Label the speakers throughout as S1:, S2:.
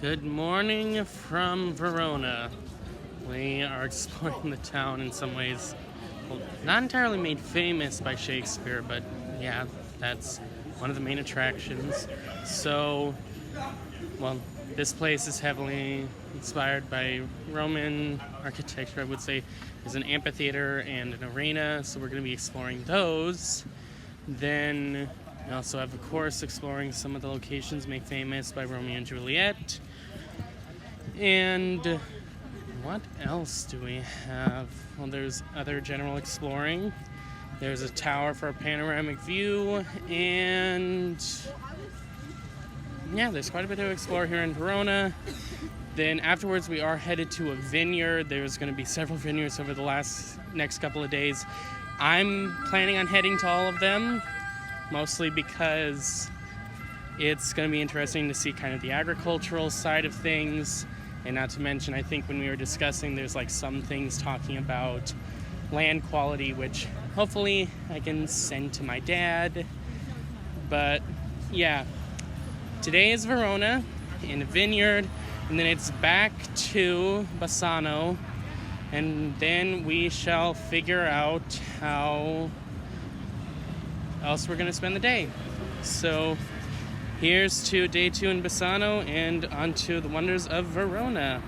S1: Good morning from Verona. We are exploring the town in some ways, well, not entirely made famous by Shakespeare, but yeah, that's one of the main attractions. So, well, this place is heavily inspired by Roman architecture, I would say. There's an amphitheater and an arena, so we're going to be exploring those. Then we also have, of course, exploring some of the locations made famous by Romeo and Juliet. And what else do we have? Well, there's other general exploring. There's a tower for a panoramic view, and yeah, there's quite a bit to explore here in Verona. Then afterwards, we are headed to a vineyard. There's going to be several vineyards over the next couple of days. I'm planning on heading to all of them, mostly because it's going to be interesting to see kind of the agricultural side of things. And not to mention, I think when we were discussing, there's like some things talking about land quality, which hopefully I can send to my dad. But yeah, today is Verona in a vineyard, and then it's back to Bassano, and then we shall figure out how else we're going to spend the day. So here's to day 2 in Bassano and onto the wonders of Verona.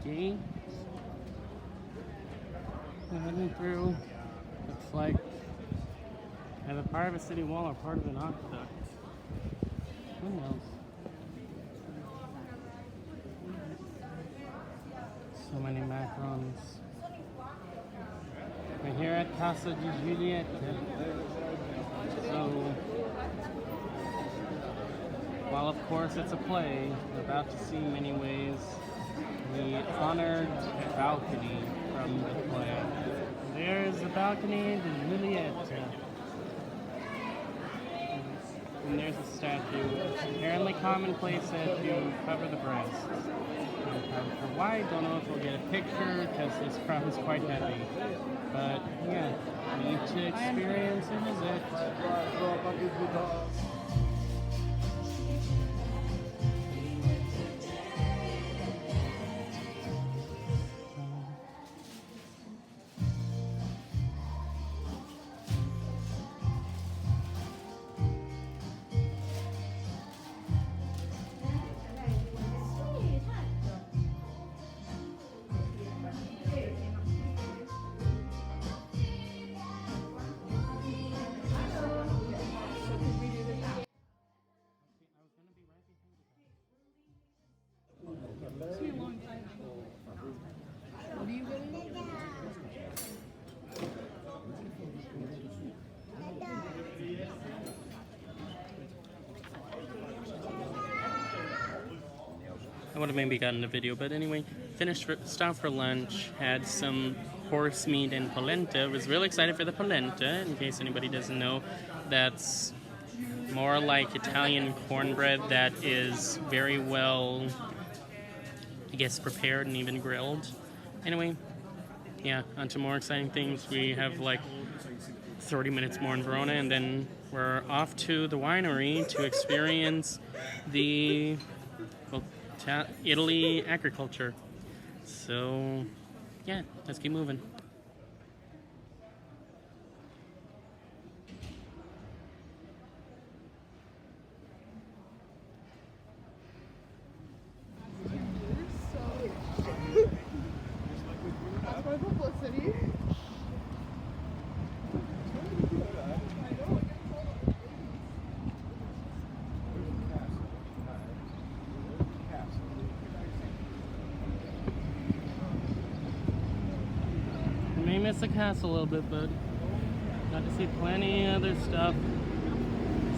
S1: Gate. We're heading through. Looks like either part of a city wall or part of an aqueduct. Who knows? So many macarons. We're here at Casa di Juliet. So, while of course it's a play, we're about to see many ways the honored balcony from the play. There's the balcony to Juliet. And there's a statue. It's apparently commonplace that you cover the breasts. For white, don't know if we'll get a picture because this crop is quite heavy. But yeah, need to experience and visit. I would have maybe gotten a video, but anyway, stopped for lunch, had some horse meat and polenta. Was really excited for the polenta, in case anybody doesn't know. That's more like Italian cornbread that is very well, I guess, prepared and even grilled. Anyway, yeah, on to more exciting things. We have like 30 minutes more in Verona, and then we're off to the winery to experience the Italy agriculture. So yeah, let's keep moving. Miss the castle a little bit, but got to see plenty of other stuff.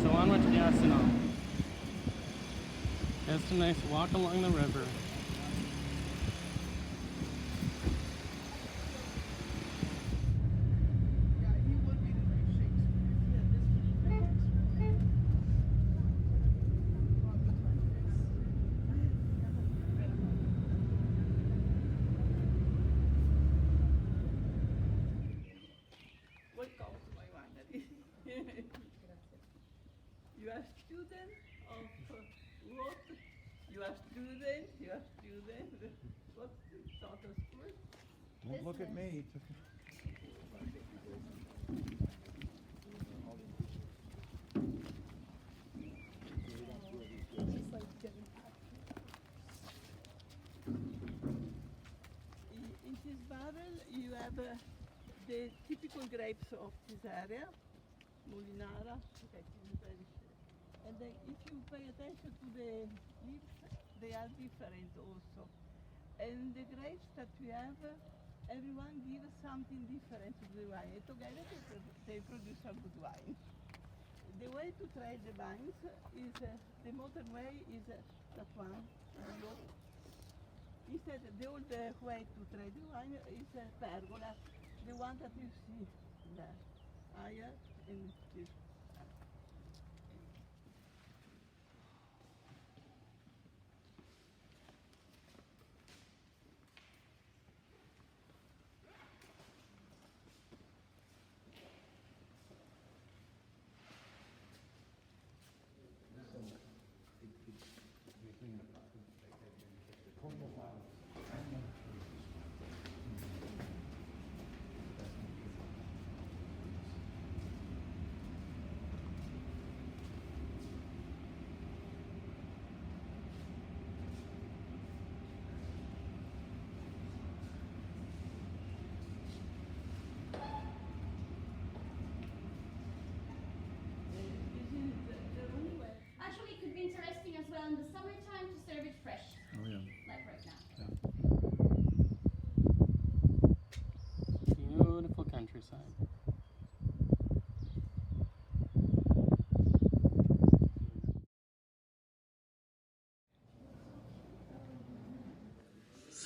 S1: So onward to Bassano. Just a nice walk along the river.
S2: You are student of what? You are student. What sort of school?
S3: Don't look at me.
S2: In this barrel, you have the typical grapes of this area, Molinara. Okay, and then if you pay attention to the leaves, they are different also. And the grapes that we have, everyone gives something different to the wine. And together they produce a good wine. The way to trade the wines is, the modern way is that one. Instead, the old way to trade the wine is pergola, the one that you see there, higher and this.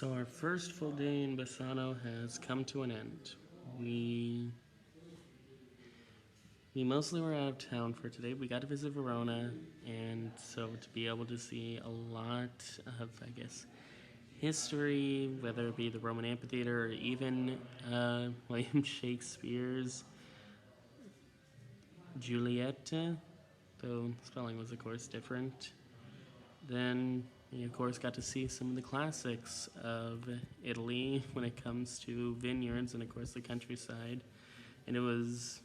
S1: So our first full day in Bassano has come to an end. We mostly were out of town for today. We got to visit Verona, and so to be able to see a lot of, I guess, history, whether it be the Roman amphitheater or even William Shakespeare's Juliet, though spelling was of course different. Then we of course got to see some of the classics of Italy when it comes to vineyards and of course the countryside. And it was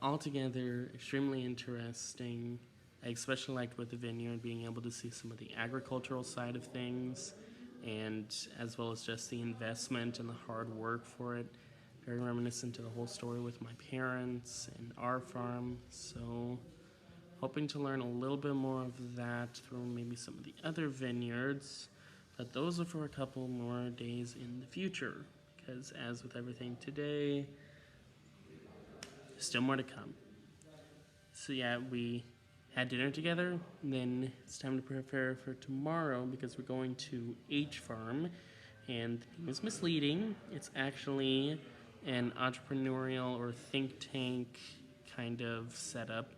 S1: altogether extremely interesting. I especially liked with the vineyard being able to see some of the agricultural side of things, and as well as just the investment and the hard work for it. Very reminiscent to the whole story with my parents and our farm. So hoping to learn a little bit more of that through maybe some of the other vineyards, but those are for a couple more days in the future, because as with everything today, still more to come. So yeah, we had dinner together, and then it's time to prepare for tomorrow because we're going to H Farm, and the name is misleading. It's actually an entrepreneurial or think tank kind of setup.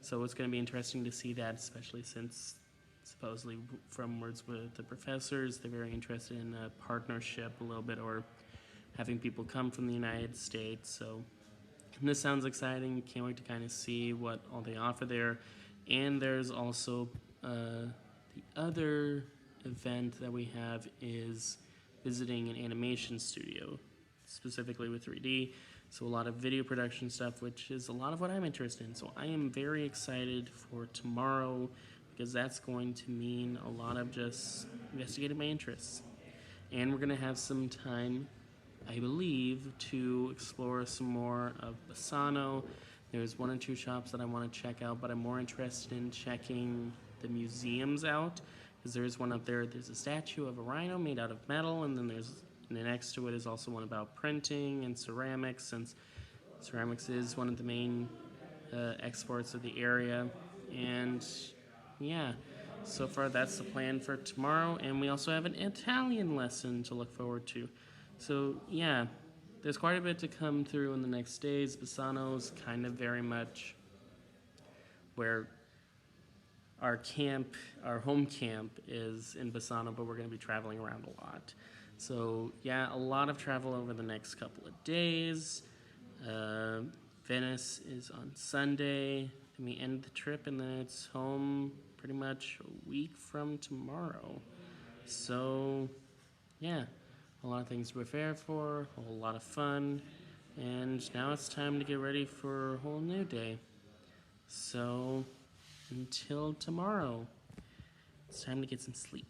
S1: So it's going to be interesting to see that, especially since supposedly from words with the professors, they're very interested in a partnership a little bit, or having people come from the United States. So this sounds exciting. Can't wait to kind of see what all they offer there. And there's also the other event that we have is visiting an animation studio, specifically with 3D. So a lot of video production stuff, which is a lot of what I'm interested in. So I am very excited for tomorrow because that's going to mean a lot of just investigating my interests. And we're going to have some time, I believe, to explore some more of Bassano. There's one or two shops that I want to check out, but I'm more interested in checking the museums out, because there's one up there. There's a statue of a rhino made out of metal, and then next to it is also one about printing and ceramics, since ceramics is one of the main exports of the area. And yeah, so far that's the plan for tomorrow, and we also have an Italian lesson to look forward to. So yeah, there's quite a bit to come through in the next days. Bassano's kind of very much where our camp, our home camp is in Bassano, but we're going to be traveling around a lot. So yeah, a lot of travel over the next couple of days. Venice is on Sunday, then we end the trip, and then it's home pretty much a week from tomorrow. So yeah, a lot of things to prepare for, a whole lot of fun, and now it's time to get ready for a whole new day. So until tomorrow, it's time to get some sleep.